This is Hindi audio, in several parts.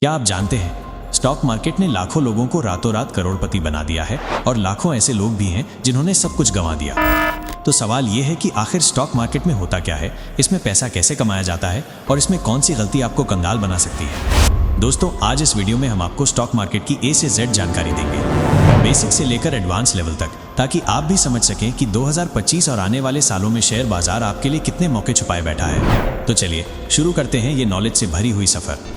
क्या आप जानते हैं स्टॉक मार्केट ने लाखों लोगों को रातों रात करोड़पति बना दिया है और लाखों ऐसे लोग भी हैं जिन्होंने सब कुछ गंवा दिया। तो सवाल ये है कि आखिर स्टॉक मार्केट में होता क्या है, इसमें पैसा कैसे कमाया जाता है और इसमें कौन सी गलती आपको कंगाल बना सकती है। दोस्तों, आज इस वीडियो में हम आपको स्टॉक मार्केट की ए से जेड जानकारी देंगे, बेसिक से लेकर एडवांस लेवल तक, ताकि आप भी समझ सकें कि 2025 और आने वाले सालों में शेयर बाजार आपके लिए कितने मौके छुपाए बैठा है। तो चलिए शुरू करते हैं ये नॉलेज से भरी हुई सफर।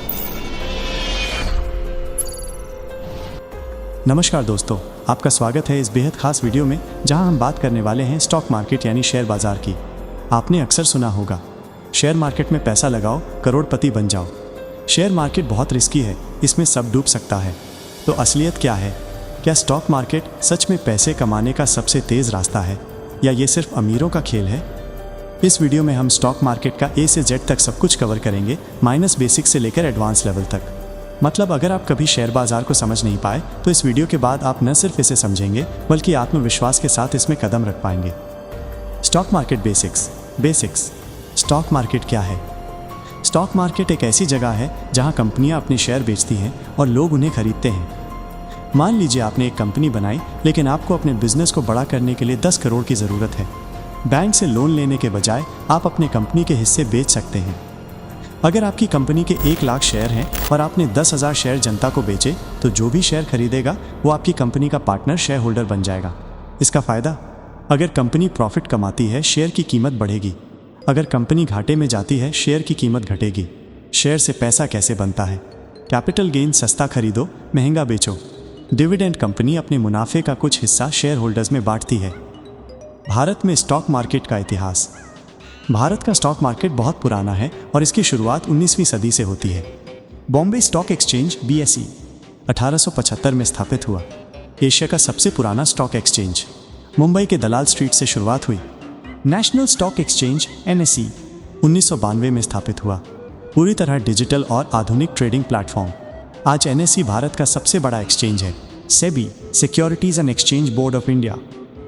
नमस्कार दोस्तों, आपका स्वागत है इस बेहद खास वीडियो में जहां हम बात करने वाले हैं स्टॉक मार्केट यानी शेयर बाजार की। आपने अक्सर सुना होगा, शेयर मार्केट में पैसा लगाओ, करोड़पति बन जाओ। शेयर मार्केट बहुत रिस्की है, इसमें सब डूब सकता है। तो असलियत क्या है? क्या स्टॉक मार्केट सच में पैसे कमाने का सबसे तेज़ रास्ता है या ये सिर्फ अमीरों का खेल है? इस वीडियो में हम स्टॉक मार्केट का ए से जेड तक सब कुछ कवर करेंगे, माइनस बेसिक से लेकर एडवांस लेवल तक। मतलब अगर आप कभी शेयर बाजार को समझ नहीं पाए तो इस वीडियो के बाद आप न सिर्फ इसे समझेंगे बल्कि आत्मविश्वास के साथ इसमें कदम रख पाएंगे। Stock market basics. Stock market क्या है? स्टॉक मार्केट एक ऐसी जगह है जहां कंपनियां अपने शेयर बेचती हैं और लोग उन्हें खरीदते हैं। मान लीजिए आपने एक कंपनी बनाई, लेकिन आपको अपने बिजनेस को बड़ा करने के लिए 10 करोड़ की ज़रूरत है। बैंक से लोन लेने के बजाय आप अपने कंपनी के हिस्से बेच सकते हैं। अगर आपकी कंपनी के 1 लाख शेयर हैं और आपने 10,000 शेयर जनता को बेचे, तो जो भी शेयर खरीदेगा वो आपकी कंपनी का पार्टनर शेयर होल्डर बन जाएगा। इसका फ़ायदा, अगर कंपनी प्रॉफिट कमाती है शेयर की कीमत बढ़ेगी, अगर कंपनी घाटे में जाती है शेयर की कीमत घटेगी। शेयर से पैसा कैसे बनता है? कैपिटल गेन, सस्ता खरीदो, महंगा बेचो। डिविडेंड, कंपनी अपने मुनाफे का कुछ हिस्सा शेयर होल्डर्स में बांटती है। भारत में स्टॉक मार्केट का इतिहास। भारत का स्टॉक मार्केट बहुत पुराना है और इसकी शुरुआत 19वीं सदी से होती है। बॉम्बे स्टॉक एक्सचेंज BSE 1875 में स्थापित हुआ। एशिया का सबसे पुराना स्टॉक एक्सचेंज। मुंबई के दलाल स्ट्रीट से शुरुआत हुई। नेशनल स्टॉक एक्सचेंज NSE 1992 में स्थापित हुआ। पूरी तरह डिजिटल और आधुनिक ट्रेडिंग प्लेटफॉर्म। आज NSE भारत का सबसे बड़ा एक्सचेंज है। SEBI, securities and exchange board of India,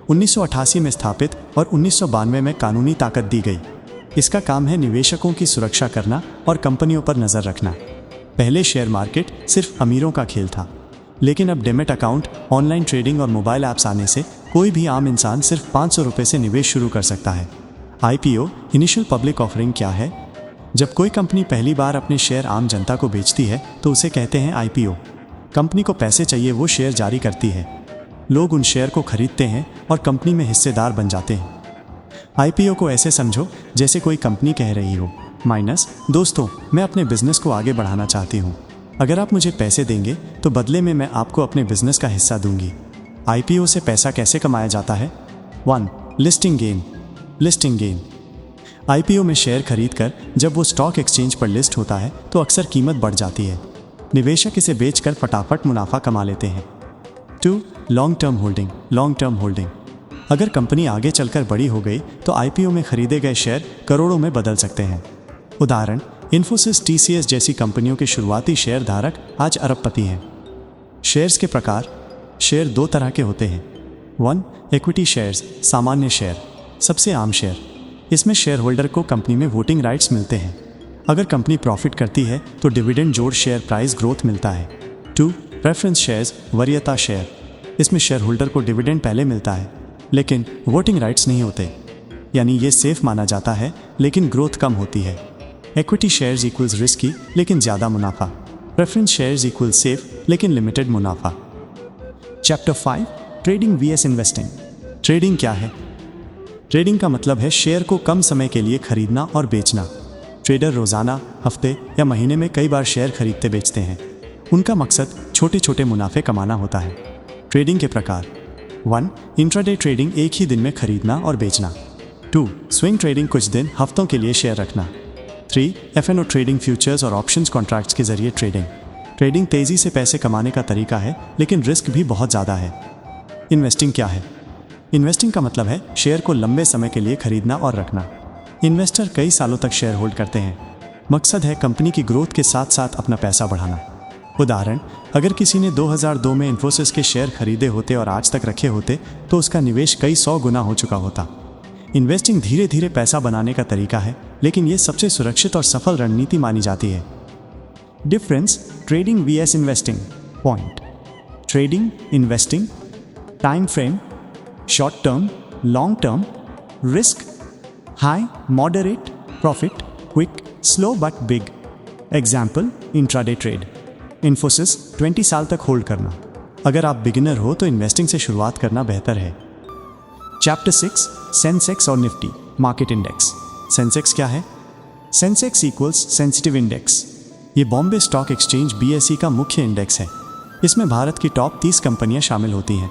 1988 में स्थापित और 1992 में कानूनी ताकत दी गई। इसका काम है निवेशकों की सुरक्षा करना और कंपनियों पर नज़र रखना। पहले शेयर मार्केट सिर्फ अमीरों का खेल था, लेकिन अब डेमेट अकाउंट, ऑनलाइन ट्रेडिंग और मोबाइल ऐप्स आने से कोई भी आम इंसान सिर्फ 500 रुपये से निवेश शुरू कर सकता है। IPO, इनिशियल पब्लिक ऑफरिंग क्या है? जब कोई कंपनी पहली बार अपने शेयर आम जनता को बेचती है तो उसे कहते हैं IPO। कंपनी को पैसे चाहिए, वो शेयर जारी करती है, लोग उन शेयर को खरीदते हैं और कंपनी में हिस्सेदार बन जाते हैं। IPO को ऐसे समझो जैसे कोई कंपनी कह रही हो, दोस्तों, मैं अपने बिजनेस को आगे बढ़ाना चाहती हूँ, अगर आप मुझे पैसे देंगे तो बदले में मैं आपको अपने बिजनेस का हिस्सा दूंगी। IPO से पैसा कैसे कमाया जाता है? 1. Listing gain. IPO में शेयर खरीद कर जब वो स्टॉक एक्सचेंज पर लिस्ट होता है तो अक्सर कीमत बढ़ जाती है। निवेशक इसे बेचकर फटाफट मुनाफा कमा लेते हैं। 2. Long term holding. अगर कंपनी आगे चलकर बड़ी हो गई तो IPO में खरीदे गए शेयर करोड़ों में बदल सकते हैं। उदाहरण, इन्फोसिस, TCS जैसी कंपनियों के शुरुआती शेयर धारक आज अरबपति हैं। शेयर्स के प्रकार। शेयर 2 तरह के होते हैं। 1. इक्विटी शेयर्स, सामान्य शेयर, सबसे आम शेयर। इसमें शेयर होल्डर को कंपनी में वोटिंग राइट्स मिलते हैं। अगर कंपनी प्रॉफिट करती है तो डिविडेंड जोड़ शेयर प्राइस ग्रोथ मिलता है। 2. प्रेफरेंस शेयर्स, वरीयता शेयर। इसमें शेयर होल्डर को डिविडेंड पहले मिलता है लेकिन वोटिंग राइट्स नहीं होते, यानी ये सेफ माना जाता है लेकिन ग्रोथ कम होती है। इक्विटी शेयर्स इक्वल्स रिस्की लेकिन ज़्यादा मुनाफा। प्रेफरेंस शेयर्स इक्वल्स सेफ लेकिन लिमिटेड मुनाफा। Chapter 5, trading vs investing. Trading क्या है? ट्रेडिंग का मतलब है शेयर को कम समय के लिए खरीदना और बेचना। ट्रेडर रोज़ाना, हफ्ते या महीने में कई बार शेयर खरीदते बेचते हैं। उनका मकसद छोटे छोटे मुनाफे कमाना होता है। ट्रेडिंग के प्रकार। 1. इंट्राडे ट्रेडिंग, एक ही दिन में खरीदना और बेचना। 2. स्विंग ट्रेडिंग, कुछ दिन, हफ्तों के लिए शेयर रखना। 3. F&O ट्रेडिंग, फ्यूचर्स और ऑप्शंस कॉन्ट्रैक्ट्स के जरिए ट्रेडिंग तेज़ी से पैसे कमाने का तरीका है लेकिन रिस्क भी बहुत ज़्यादा है। इन्वेस्टिंग क्या है? इन्वेस्टिंग का मतलब है शेयर को लंबे समय के लिए खरीदना और रखना। इन्वेस्टर कई सालों तक शेयर होल्ड करते हैं। मकसद है कंपनी की ग्रोथ के साथ साथ अपना पैसा बढ़ाना। उदाहरण, अगर किसी ने 2002 में इन्फोसिस के शेयर खरीदे होते और आज तक रखे होते तो उसका निवेश कई 100 गुना हो चुका होता। इन्वेस्टिंग धीरे धीरे पैसा बनाने का तरीका है, लेकिन ये सबसे सुरक्षित और सफल रणनीति मानी जाती है। Difference trading vs investing. Point. Trading, investing, time frame, short term, long term, risk, high, moderate, profit, quick, slow but big. Example, intraday trade. Infosys 20 साल तक होल्ड करना. अगर आप बिगिनर हो तो इन्वेस्टिंग से शुरुआत करना बेहतर है. चैप्टर 6 सेंसेक्स और निफ्टी मार्केट इंडेक्स. सेंसेक्स क्या है? Sensex equals sensitive index. ये बॉम्बे स्टॉक एक्सचेंज BSE का मुख्य इंडेक्स है. इसमें भारत की टॉप 30 कंपनियां शामिल होती हैं.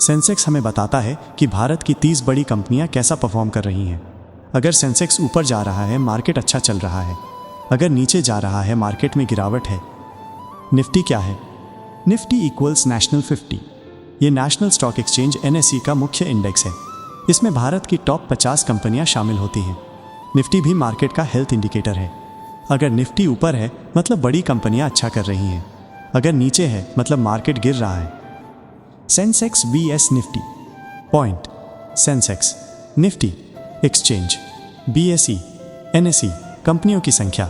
सेंसेक्स हमें बताता है कि भारत की 30 बड़ी कंपनियां कैसा परफॉर्म कर रही हैं. अगर सेंसेक्स ऊपर जा रहा है मार्केट अच्छा चल रहा है, अगर नीचे जा रहा है मार्केट में गिरावट है. निफ्टी क्या है? Nifty equals national 50. ये नेशनल स्टॉक एक्सचेंज NSE का मुख्य इंडेक्स है. इसमें भारत की टॉप 50 कंपनियां शामिल होती हैं. निफ्टी भी मार्केट का हेल्थ इंडिकेटर है. अगर निफ्टी ऊपर है मतलब बड़ी कंपनियां अच्छा कर रही हैं, अगर नीचे है मतलब मार्केट गिर रहा है. Sensex vs Nifty. Point. Sensex, Nifty, exchange, BSE, NSE, कंपनियों की संख्या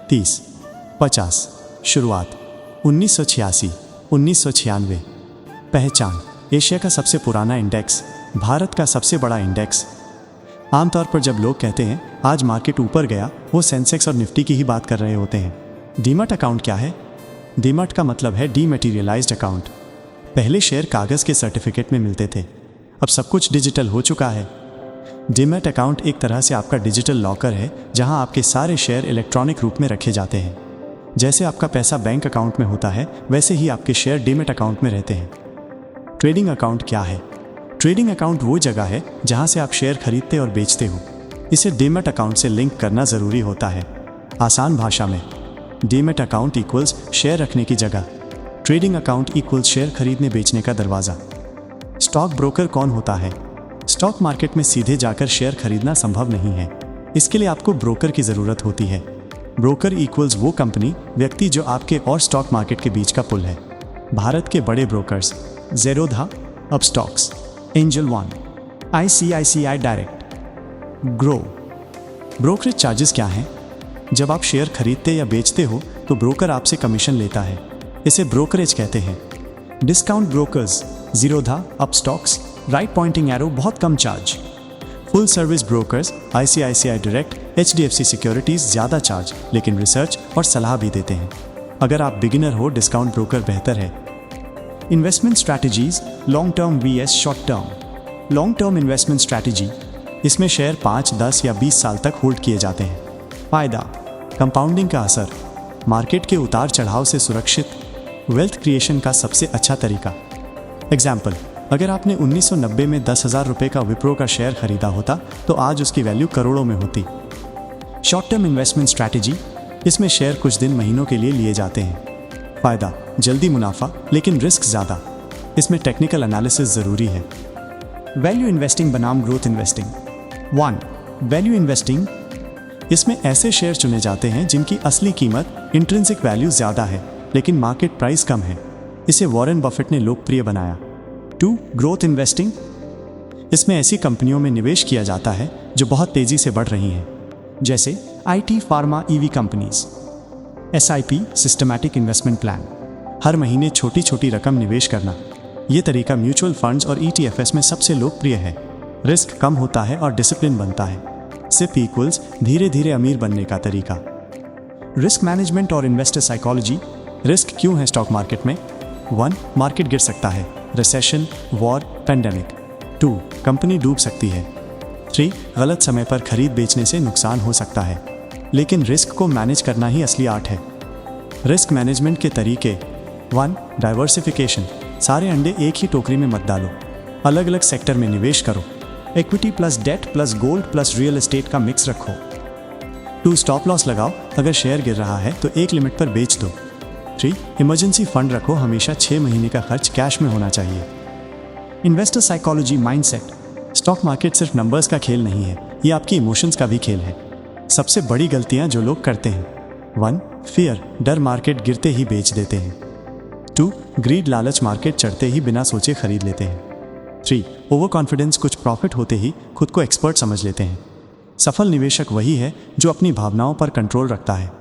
30, 50. शुरुआत 1986, 1996. पहचान, एशिया का सबसे पुराना इंडेक्स, भारत का सबसे बड़ा इंडेक्स. आमतौर पर जब लोग कहते हैं आज मार्केट ऊपर गया, वो सेंसेक्स और निफ्टी की ही बात कर रहे होते हैं. डीमैट अकाउंट क्या है? डीमैट का मतलब है डीमैटीरियलाइज्ड अकाउंट. पहले शेयर कागज़ के सर्टिफिकेट में मिलते थे, अब सब कुछ डिजिटल हो चुका है. डीमैट अकाउंट एक तरह से आपका डिजिटल लॉकर है जहां आपके सारे शेयर इलेक्ट्रॉनिक रूप में रखे जाते हैं. जैसे आपका पैसा बैंक अकाउंट में होता है वैसे ही आपके शेयर डीमैट अकाउंट में रहते हैं. ट्रेडिंग अकाउंट क्या है? ट्रेडिंग अकाउंट वो जगह है जहां से आप शेयर खरीदते और बेचते हो. इसे डीमैट अकाउंट से लिंक करना ज़रूरी होता है. आसान भाषा में डीमैट अकाउंट इक्वल्स शेयर रखने की जगह, ट्रेडिंग अकाउंट इक्वल्स शेयर खरीदने बेचने का दरवाज़ा. स्टॉक ब्रोकर कौन होता है? स्टॉक मार्केट में सीधे जाकर शेयर खरीदना संभव नहीं है. इसके लिए आपको ब्रोकर की ज़रूरत होती है. ब्रोकर इक्वल्स वो कंपनी, व्यक्ति जो आपके और स्टॉक मार्केट के बीच का पुल है. भारत के बड़े brokers Zerodha, Upstox, angel one, ICICI direct, grow. Brokerage charges क्या हैं? जब आप शेयर खरीदते या बेचते हो तो ब्रोकर आपसे कमीशन लेता है. इसे ब्रोकरेज कहते हैं. Discount brokers Zerodha, Upstox, right pointing arrow बहुत कम charge. Full service brokers ICICI direct, HDFC securities ज़्यादा चार्ज लेकिन रिसर्च और सलाह भी देते हैं. अगर आप बिगिनर हो डिस्काउंट ब्रोकर बेहतर है. Investment strategies long term vs short term. Long term investment strategy, इसमें शेयर 5, 10 या 20 साल तक होल्ड किए जाते हैं. फ़ायदा, कंपाउंडिंग का असर, मार्केट के उतार चढ़ाव से सुरक्षित, वेल्थ क्रिएशन का सबसे अच्छा तरीका. एग्जाम्पल, अगर आपने 1990 में 10,000 रुपये का विप्रो का शेयर खरीदा होता तो आज उसकी वैल्यू करोड़ों में होती. शॉर्ट टर्म इन्वेस्टमेंट स्ट्रैटेजी, इसमें शेयर कुछ दिन महीनों के लिए लिए जाते हैं. फ़ायदा, जल्दी मुनाफा लेकिन रिस्क ज़्यादा, इसमें टेक्निकल एनालिसिस ज़रूरी है. वैल्यू इन्वेस्टिंग बनाम ग्रोथ इन्वेस्टिंग. 1. वैल्यू इन्वेस्टिंग, इसमें ऐसे शेयर चुने जाते हैं जिनकी असली कीमत इंट्रिंसिक वैल्यू ज़्यादा है लेकिन मार्केट प्राइस कम है. इसे वॉरेन बफेट ने लोकप्रिय बनाया. 2. ग्रोथ इन्वेस्टिंग, इसमें ऐसी कंपनियों में निवेश किया जाता है जो बहुत तेज़ी से बढ़ रही हैं, जैसे IT, pharma, EV companies. SIP systematic investment plan, हर महीने छोटी छोटी रकम निवेश करना. ये तरीका म्यूचुअल फंड्स और ETFs में सबसे लोकप्रिय है. रिस्क कम होता है और डिसिप्लिन बनता है. SIP इक्वल्स धीरे धीरे अमीर बनने का तरीका. रिस्क मैनेजमेंट और इन्वेस्टर साइकोलॉजी. रिस्क क्यों है स्टॉक मार्केट में? 1. मार्केट गिर सकता है, रिसेशन, वॉर, पेंडेमिक. 2. कंपनी डूब सकती है. 3. गलत समय पर खरीद बेचने से नुकसान हो सकता है. लेकिन रिस्क को मैनेज करना ही असली आर्ट है. रिस्क मैनेजमेंट के तरीके. 1. डाइवर्सिफिकेशन, सारे अंडे एक ही टोकरी में मत डालो, अलग अलग सेक्टर में निवेश करो. Equity plus debt plus gold plus real estate का मिक्स रखो. 2. स्टॉप लॉस लगाओ, अगर शेयर गिर रहा है तो एक लिमिट पर बेच दो. 3. इमरजेंसी फंड रखो, हमेशा 6 महीने का खर्च कैश में होना चाहिए. Investor psychology mindset, stock market सिर्फ नंबर्स का खेल नहीं है, ये आपकी इमोशंस का भी खेल है. सबसे बड़ी गलतियां जो लोग करते हैं. 1. फियर, डर, मार्केट गिरते ही बेच देते हैं. 2. ग्रीड, लालच, मार्केट चढ़ते ही बिना सोचे खरीद लेते हैं. 3. ओवर कॉन्फिडेंस, कुछ प्रॉफिट होते ही खुद को एक्सपर्ट समझ लेते हैं. सफल निवेशक वही है जो अपनी भावनाओं पर कंट्रोल रखता है.